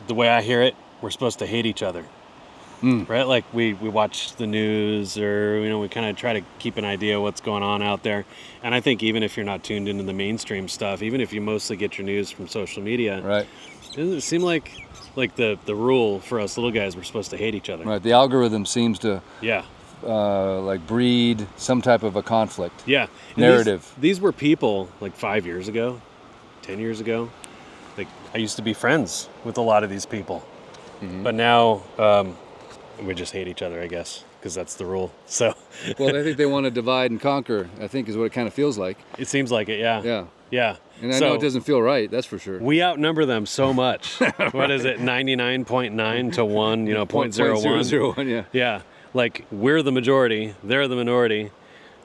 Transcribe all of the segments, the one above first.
the way I hear it, we're supposed to hate each other. Right? Like we watch the news, or we kind of try to keep an idea of what's going on out there. And I think even if you're not tuned into the mainstream stuff, even if you mostly get your news from social media, right? Doesn't it seem like the rule for us little guys, we're supposed to hate each other? Right. The algorithm seems to like breed some type of a conflict. Yeah. Narrative. These were people like 5 years ago, 10 years ago. Like I used to be friends with a lot of these people, but now. We just hate each other, I guess, because that's the rule. So, well, I think they want to divide and conquer, I think is what it kind of feels like. It seems like it, yeah. Yeah. And I know it doesn't feel right, that's for sure. We outnumber them so much. Right. What is it, 99.9 to 1, 0.01? 0.01, yeah. Yeah, like we're the majority, they're the minority.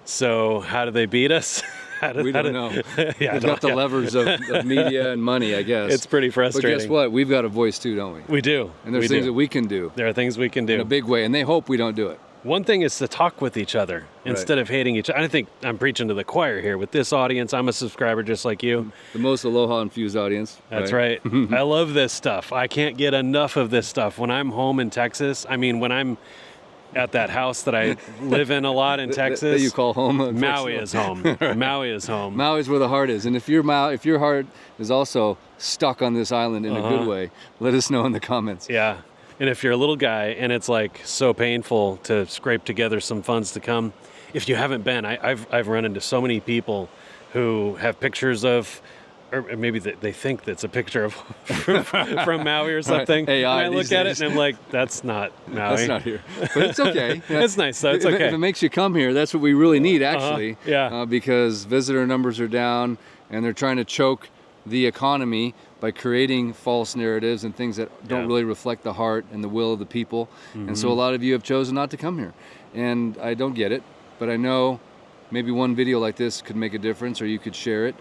So how do they beat us? We don't know. Yeah, They've got the levers of media and money, I guess. It's pretty frustrating. But guess what? We've got a voice too, don't we? We do. And there's things that we can do. There are things we can do. In a big way, and they hope we don't do it. One thing is to talk with each other instead of hating each other. I think I'm preaching to the choir here with this audience. I'm a subscriber just like you. The most aloha-infused audience. That's right. I love this stuff. I can't get enough of this stuff. When I'm home in Texas, when I'm at that house that I live in a lot in Texas. That you call home. Maui is home. Maui is home. Maui's where the heart is. And if your heart is also stuck on this island in a good way, let us know in the comments. Yeah. And if you're a little guy and it's like so painful to scrape together some funds to come, if you haven't been, I've run into so many people who have pictures of, or maybe they think that's a picture of from Maui or something. Right. AI, and I look at it and I'm like, that's not Maui. That's not here. But it's okay. It's nice though. It's okay. If it makes you come here, that's what we really need actually. Yeah. Because visitor numbers are down and they're trying to choke the economy by creating false narratives and things that don't really reflect the heart and the will of the people. And so a lot of you have chosen not to come here. And I don't get it, but I know maybe one video like this could make a difference, or you could share it,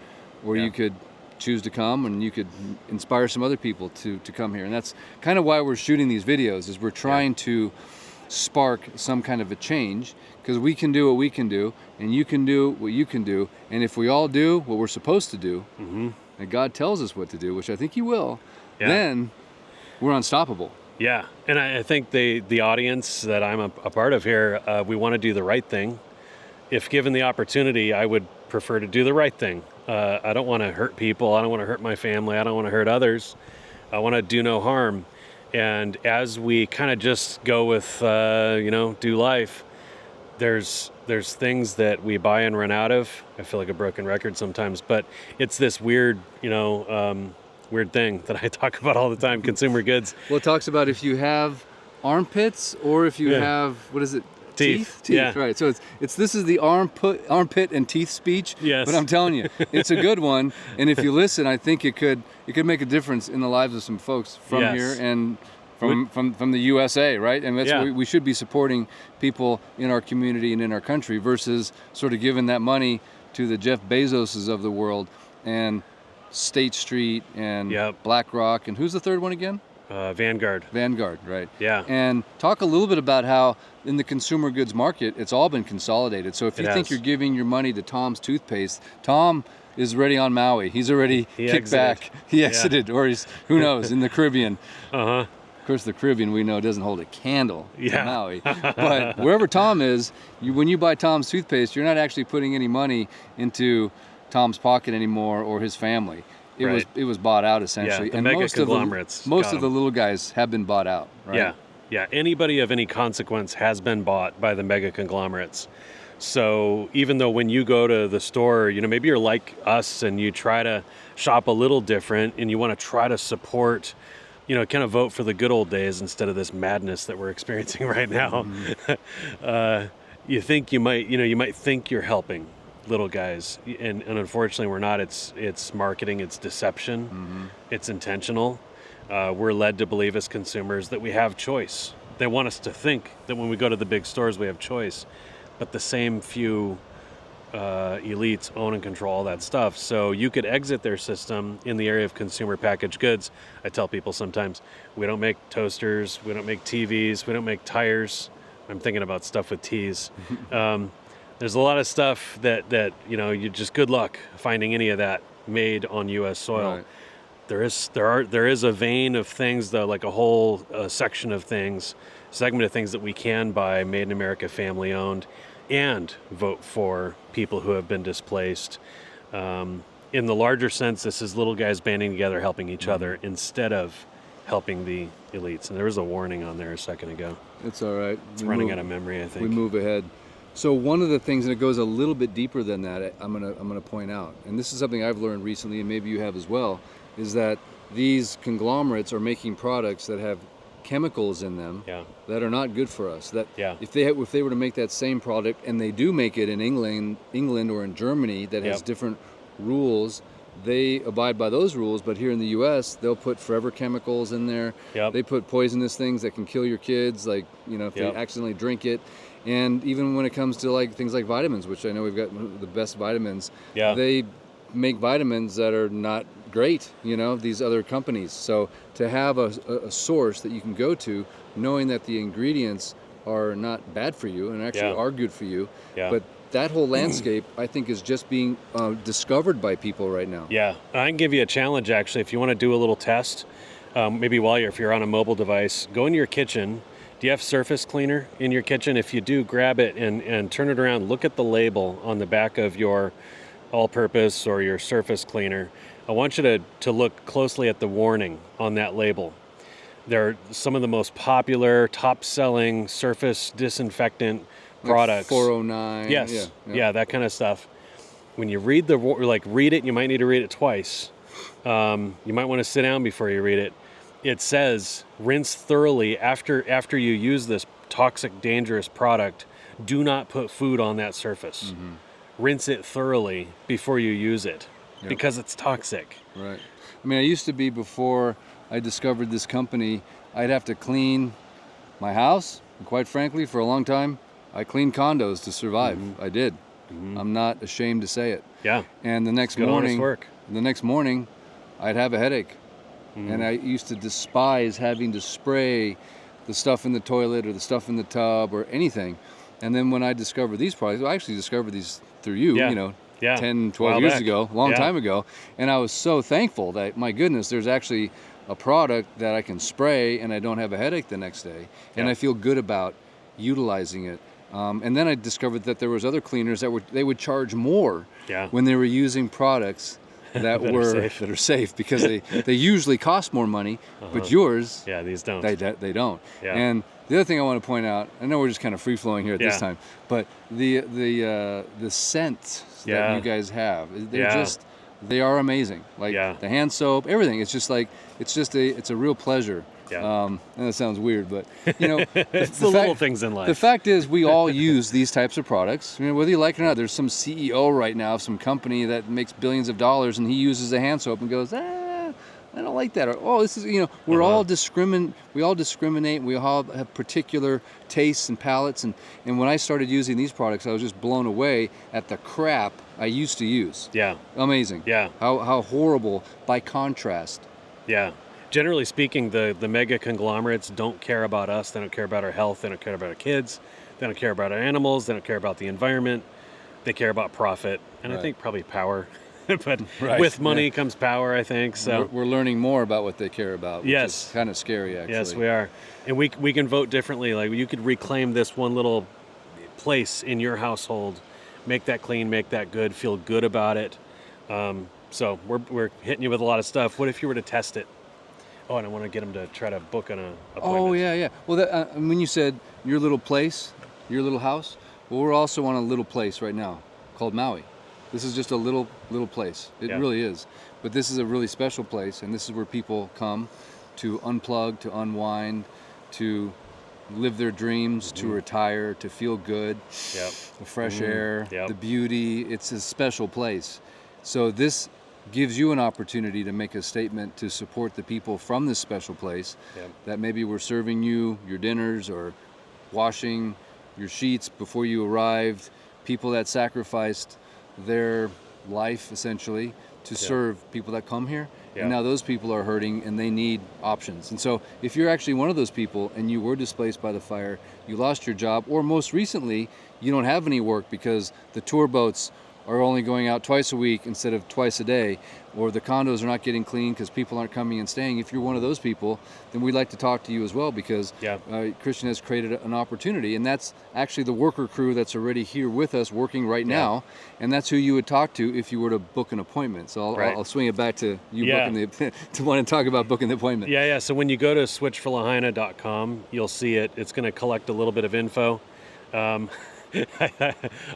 or you could choose to come and you could inspire some other people to come here. And that's kind of why we're shooting these videos, is we're trying to spark some kind of a change, because we can do what we can do and you can do what you can do. And if we all do what we're supposed to do, and God tells us what to do, which I think he will, then we're unstoppable. Yeah, and I think the audience that I'm a part of here, we want to do the right thing. If given the opportunity, I would prefer to do the right thing. I don't want to hurt people. I don't want to hurt my family. I don't want to hurt others. I want to do no harm. And as we kind of just go with, do life, there's things that we buy and run out of. I feel like a broken record sometimes, but it's this weird, weird thing that I talk about all the time, consumer goods. Well, it talks about if you have armpits or if you have, what is it? Teeth, yeah. Right. So this is the armpit and teeth speech. Yes. But I'm telling you, it's a good one. And if you listen, I think it could make a difference in the lives of some folks from here and from the USA, right? And that's we should be supporting people in our community and in our country versus sort of giving that money to the Jeff Bezoses of the world and State Street and BlackRock, and who's the third one again? Vanguard, right. Yeah. And talk a little bit about how in the consumer goods market, it's all been consolidated. So if you think you're giving your money to Tom's toothpaste, Tom is already on Maui. He's already kicked back. He exited, or he's, who knows, in the Caribbean. Of course, the Caribbean, we know, doesn't hold a candle to Maui. But wherever Tom is, when you buy Tom's toothpaste, you're not actually putting any money into Tom's pocket anymore or his family. It was bought out essentially. Yeah, the mega conglomerates. Most of the little guys have been bought out, right? Yeah. Anybody of any consequence has been bought by the mega conglomerates. So even though when you go to the store, maybe you're like us and you try to shop a little different and you want to try to support, kind of vote for the good old days instead of this madness that we're experiencing right now. You think you might think you're helping little guys, and unfortunately we're not. It's marketing, it's deception, it's intentional. We're led to believe as consumers that we have choice. They want us to think that when we go to the big stores we have choice, but the same few elites own and control all that stuff. So you could exit their system in the area of consumer packaged goods. I tell people sometimes, we don't make toasters, we don't make TVs, we don't make tires. I'm thinking about stuff with T's. There's a lot of stuff that you just good luck finding any of that made on U.S. soil. There is a vein of things though, like a whole segment of things that we can buy made in America, family owned, and vote for people who have been displaced. In the larger sense, this is little guys banding together, helping each other instead of helping the elites. And there was a warning on there a second ago. It's all right. It's running out of memory, I think. We move ahead. So one of the things, and it goes a little bit deeper than that, I'm gonna point out, and this is something I've learned recently, and maybe you have as well, is that these conglomerates are making products that have chemicals in them that are not good for us. That if they were to make that same product, and they do make it in England or in Germany that has different rules, they abide by those rules. But here in the U.S., they'll put forever chemicals in there. They put poisonous things that can kill your kids, like if they accidentally drink it. And even when it comes to like things like vitamins, which I know we've got the best vitamins, they make vitamins that are not great, these other companies. So to have a source that you can go to, knowing that the ingredients are not bad for you and actually are good for you, but that whole landscape, I think, is just being discovered by people right now. Yeah, I can give you a challenge, actually. If you want to do a little test, maybe if you're on a mobile device, go into your kitchen. Do you have surface cleaner in your kitchen? If you do, grab it and turn it around. Look at the label on the back of your all-purpose or your surface cleaner. I want you to look closely at the warning on that label. They're some of the most popular, top-selling surface disinfectant products. 409. Yes, yeah, that kind of stuff. When you read read it, you might need to read it twice. You might want to sit down before you read it. It says, rinse thoroughly after you use this toxic, dangerous product. Do not put food on that surface. Rinse it thoroughly before you use it because it's toxic. Right. I mean, I used to be, before I discovered this company, I'd have to clean my house. And quite frankly, for a long time, I cleaned condos to survive. I did. I'm not ashamed to say it. Yeah. And the next morning, I'd have a headache. And I used to despise having to spray the stuff in the toilet or the stuff in the tub or anything. And then when I discovered these products, I actually discovered these through you, 10, 12 years ago, a long time ago. And I was so thankful that, my goodness, there's actually a product that I can spray and I don't have a headache the next day. And I feel good about utilizing it. And then I discovered that there was other cleaners that they would charge more when they were using products that are safe, because they usually cost more money, but yours, these don't. They don't. And the other thing I want to point out, I know we're just kind of free flowing here at this time, but the scents that you guys have, they are amazing. Like the hand soap, everything. It's just like it's a real pleasure. And that sounds weird, but it's the little things in life. The fact is, we all use these types of products. I mean, whether you like it or not, there's some CEO right now of some company that makes billions of dollars, and he uses a hand soap and goes, I don't like that. Or, oh, this is, we're all we all discriminate. We all have particular tastes and palates. And when I started using these products, I was just blown away at the crap I used to use. Yeah. Amazing. Yeah. How horrible by contrast. Yeah. Generally speaking, the mega conglomerates don't care about us. They don't care about our health. They don't care about our kids. They don't care about our animals. They don't care about the environment. They care about profit, and I think probably power. But with money comes power, I think. So we're learning more about what they care about, which is kind of scary, actually. Yes, we are. And we can vote differently. Like, you could reclaim this one little place in your household, make that clean, make that good, feel good about it. So we're hitting you with a lot of stuff. What if you were to test it? Oh, and I want to get them to try to book an appointment. Oh, yeah. Well, when you said your little place, your little house, well, we're also on a little place right now called Maui. This is just a little place. It really is. But this is a really special place, and this is where people come to unplug, to unwind, to live their dreams, to retire, to feel good, the fresh air, the beauty. It's a special place. So this gives you an opportunity to make a statement to support the people from this special place that maybe were serving you your dinners or washing your sheets before you arrived, people that sacrificed their life essentially to serve people that come here. And now those people are hurting and they need options. And so if you're actually one of those people and you were displaced by the fire, you lost your job, or most recently you don't have any work because the tour boats are only going out twice a week instead of twice a day, or the condos are not getting clean because people aren't coming and staying, if you're one of those people, then we'd like to talk to you as well, because Christian has created an opportunity, and that's actually the worker crew that's already here with us working right now, and that's who you would talk to if you were to book an appointment. So I'll swing it back to you booking to want to talk about booking the appointment. Yeah. So when you go to switchforlahaina.com, you'll see it. It's going to collect a little bit of info. I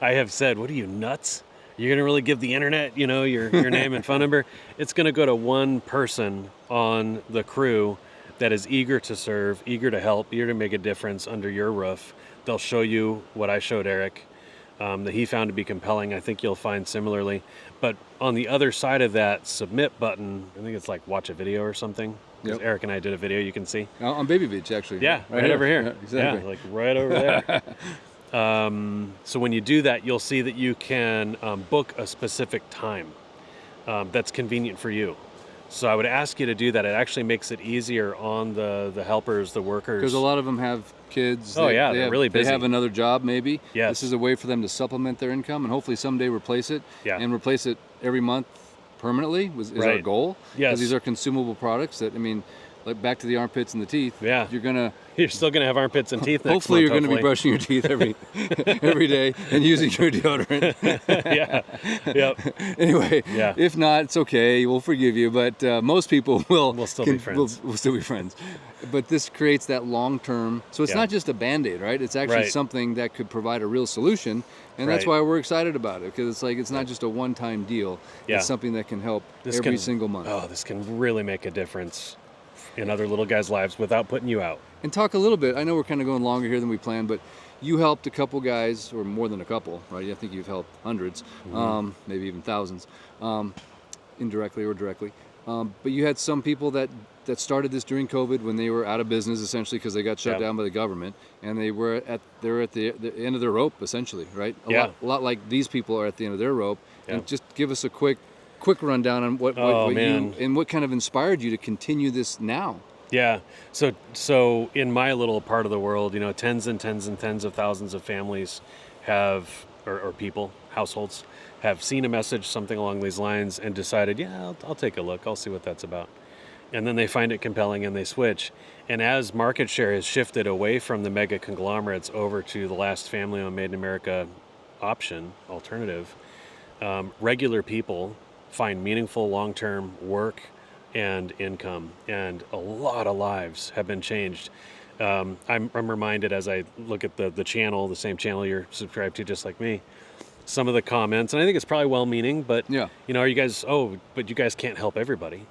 have said, what are you, nuts? You're going to really give the internet, your name and phone number? It's going to go to one person on the crew that is eager to serve, eager to help, eager to make a difference under your roof. They'll show you what I showed Eric, that he found to be compelling. I think you'll find similarly. But on the other side of that submit button, I think it's like watch a video or something. Because Eric and I did a video, you can see. On Baby Beach, actually. Yeah, right over here. Yeah, exactly. Yeah, like right over there. So when you do that, you'll see that you can book a specific time that's convenient for you. So I would ask you to do that. It actually makes it easier on the helpers, the workers. Because a lot of them have kids. They're really busy. They have another job maybe. Yes. This is a way for them to supplement their income and hopefully someday replace it. And replace it every month permanently is our goal. Yes. Because these are consumable products that, like back to the armpits and the teeth. Yeah. You're still gonna have armpits and teeth next hopefully month. You're going to be brushing your teeth every day and using your deodorant. Anyway, if not, it's okay. We'll forgive you. But most people we'll still be friends. We'll still be friends. But this creates that long-term. So it's not just a Band-Aid, right? It's actually something that could provide a real solution. And that's why we're excited about it, because it's not just a one-time deal. It's something that can help every single month. Oh, this can really make a difference in other little guys' lives without putting you out. And talk a little bit, I know we're kind of going longer here than we planned, but you helped a couple guys, or more than a couple, right? I think you've helped hundreds, maybe even thousands, indirectly or directly. But you had some people that started this during COVID when they were out of business, essentially, because they got shut down by the government, and they were at the end of their rope, essentially, right? A lot like these people are at the end of their rope. And just give us a quick rundown on what you and what kind of inspired you to continue this now. Yeah. So in my little part of the world, tens and tens and tens of thousands of families have, or people, households, have seen a message, something along these lines, and decided, I'll take a look. I'll see what that's about. And then they find it compelling and they switch. And as market share has shifted away from the mega conglomerates over to the last family-owned Made in America alternative, regular people find meaningful long-term work and income, and a lot of lives have been changed. I'm reminded as I look at the channel, the same channel you're subscribed to, just like me, some of the comments, and I think it's probably well-meaning, but are you guys? But you guys can't help everybody.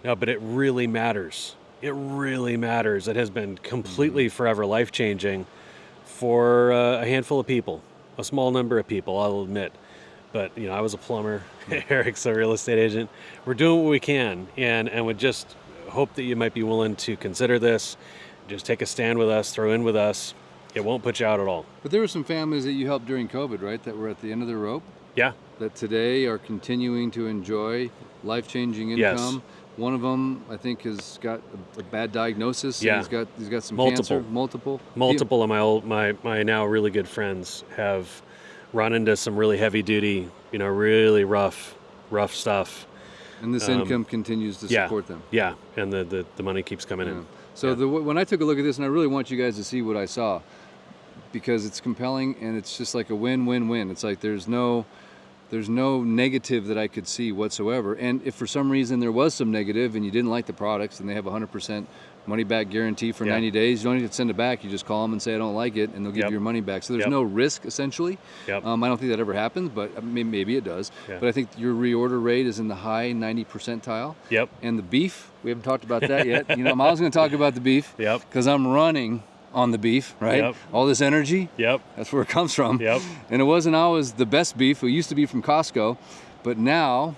No, but it really matters. It really matters. It has been completely forever life-changing for a handful of people, a small number of people, I'll admit. But I was a plumber. Eric's a real estate agent. We're doing what we can, and would just hope that you might be willing to consider this. Just take a stand with us, throw in with us. It won't put you out at all. But there were some families that you helped during COVID, right? That were at the end of their rope. Yeah. That today are continuing to enjoy life-changing income. Yes. One of them, I think, has got a bad diagnosis. Yeah. He's got some Multiple. cancer. Multiple of my now really good friends have run into some really heavy duty, really rough stuff. And this income continues to support them. Yeah, and the money keeps coming in. So when I took a look at this, and I really want you guys to see what I saw, because it's compelling and it's just like a win-win-win. It's like there's no negative that I could see whatsoever. And if for some reason there was some negative and you didn't like the products, and they have a 100% money back guarantee for 90 days, you don't need to send it back. You just call them and say, I don't like it, and they'll give you your money back. So there's no risk, essentially. I don't think that ever happens, but maybe it does. But I think your reorder rate is in the high 90 percentile. And the beef, we haven't talked about that yet. Miles going to talk about the beef because I'm running on the beef, right? All this energy, that's where it comes from. And it wasn't always the best beef. It used to be from Costco, but now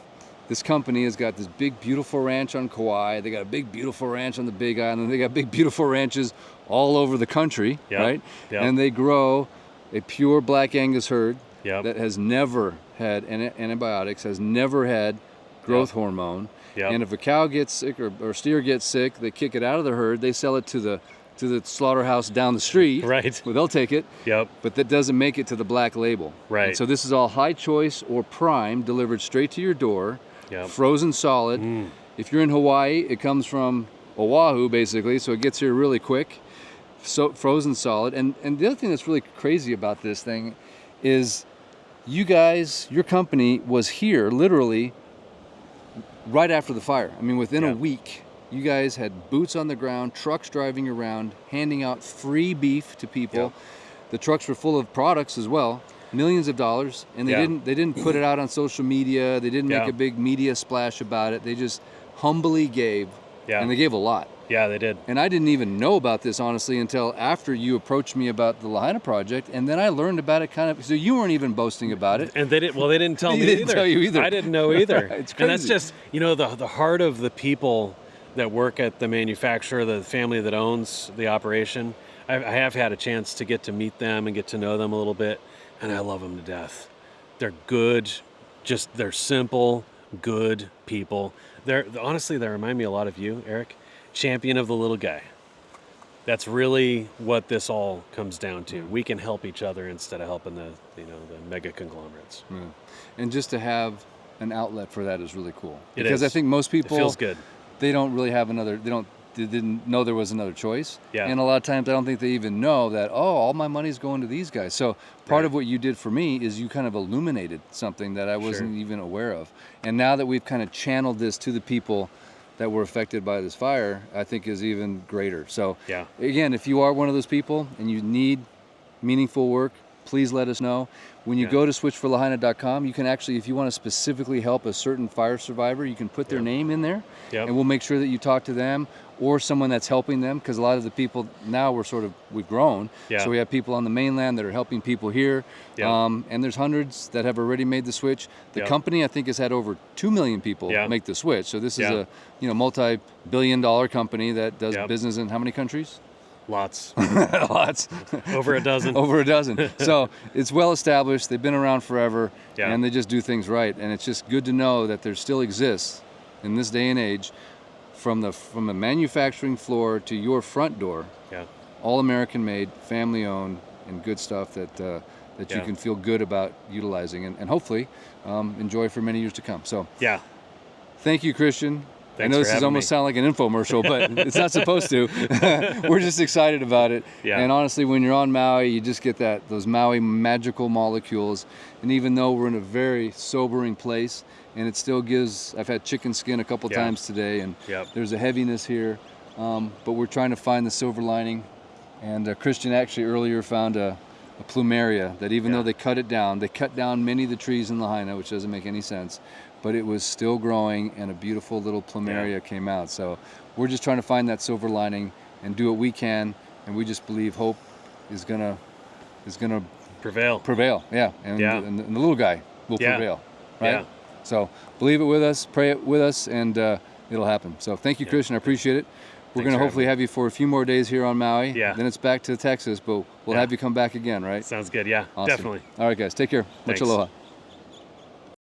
this company has got this big, beautiful ranch on Kauai. They got a big, beautiful ranch on the Big Island. They got big, beautiful ranches all over the country, right? And they grow a pure black Angus herd that has never had antibiotics, has never had growth hormone. And if a cow gets sick or steer gets sick, they kick it out of the herd. They sell it to to the slaughterhouse down the street. Right. Well, they'll take it. Yep. But that doesn't make it to the black label. Right. And so this is all high choice or prime, delivered straight to your door, Yep. frozen solid. If you're in Hawaii, it comes from Oahu, basically, so it gets here really quick. So frozen solid. And the other thing that's really crazy about this thing is you guys, your company was here literally right after the fire. I mean, within a week, you guys had boots on the ground, trucks driving around, handing out free beef to people. Yep. The trucks were full of products as well, millions of dollars, and they didn't put it out on social media. They didn't make a big media splash about it. They just humbly gave, and they gave a lot. Yeah, they did. And I didn't even know about this, honestly, until after you approached me about the Lahaina project, and then I learned about it kind of, so you weren't even boasting about it. And they didn't tell me They didn't tell you either. I didn't know either. It's And that's crazy. just, the heart of the people that work at the manufacturer, the family that owns the operation. I have had a chance to get to meet them and get to know them a little bit, and I love them to death. They're good, they're simple, good people. Honestly, they remind me a lot of you, Eric. Champion of the little guy. That's really what this all comes down to. We can help each other instead of helping the mega conglomerates. Yeah. And just to have an outlet for that is really cool. It Because is. I think most people, It feels good. they don't really have they didn't know there was another choice. Yeah. And a lot of times I don't think they even know that, all my money's going to these guys. So part of what you did for me is you kind of illuminated something that I wasn't even aware of. And now that we've kind of channeled this to the people that were affected by this fire, I think is even greater. So again, if you are one of those people and you need meaningful work, please let us know. When you go to switchforlahaina.com, you can actually, if you want to specifically help a certain fire survivor, you can put their name in there, and we'll make sure that you talk to them or someone that's helping them, because a lot of the people now we've grown. So we have people on the mainland that are helping people here, and there's hundreds that have already made the switch. The company, I think, has had over 2 million people make the switch. So this is a multi-billion-dollar company that does business in how many countries? Lots. Lots. Over a dozen. Over a dozen. So it's well established. They've been around forever, Yeah. and they just do things right. And it's just good to know that there still exists in this day and age, from the manufacturing floor to your front door, all American made, family owned, and good stuff that you can feel good about utilizing and hopefully enjoy for many years to come. So thank you, Christian. Thanks I know for this is having almost me. sound like an infomercial, but it's not supposed to. We're just excited about it. And honestly, when you're on Maui, you just get those Maui magical molecules. And even though we're in a very sobering place, and it still gives, I've had chicken skin a couple times today, and there's a heaviness here, but we're trying to find the silver lining. And Christian actually earlier found a plumeria that even though they cut down many of the trees in Lahaina, which doesn't make any sense, but it was still growing, and a beautiful little plumeria came out. So we're just trying to find that silver lining and do what we can, and we just believe hope is gonna Prevail. And the little guy will prevail, right? Yeah. So believe it with us, pray it with us, and it'll happen. So thank you, Christian. I appreciate it. We're going to hopefully have you for a few more days here on Maui. Then it's back to Texas, but we'll have you come back again, right? Sounds good. Yeah, Awesome. definitely. All right, guys. Take care. Thanks. Much aloha.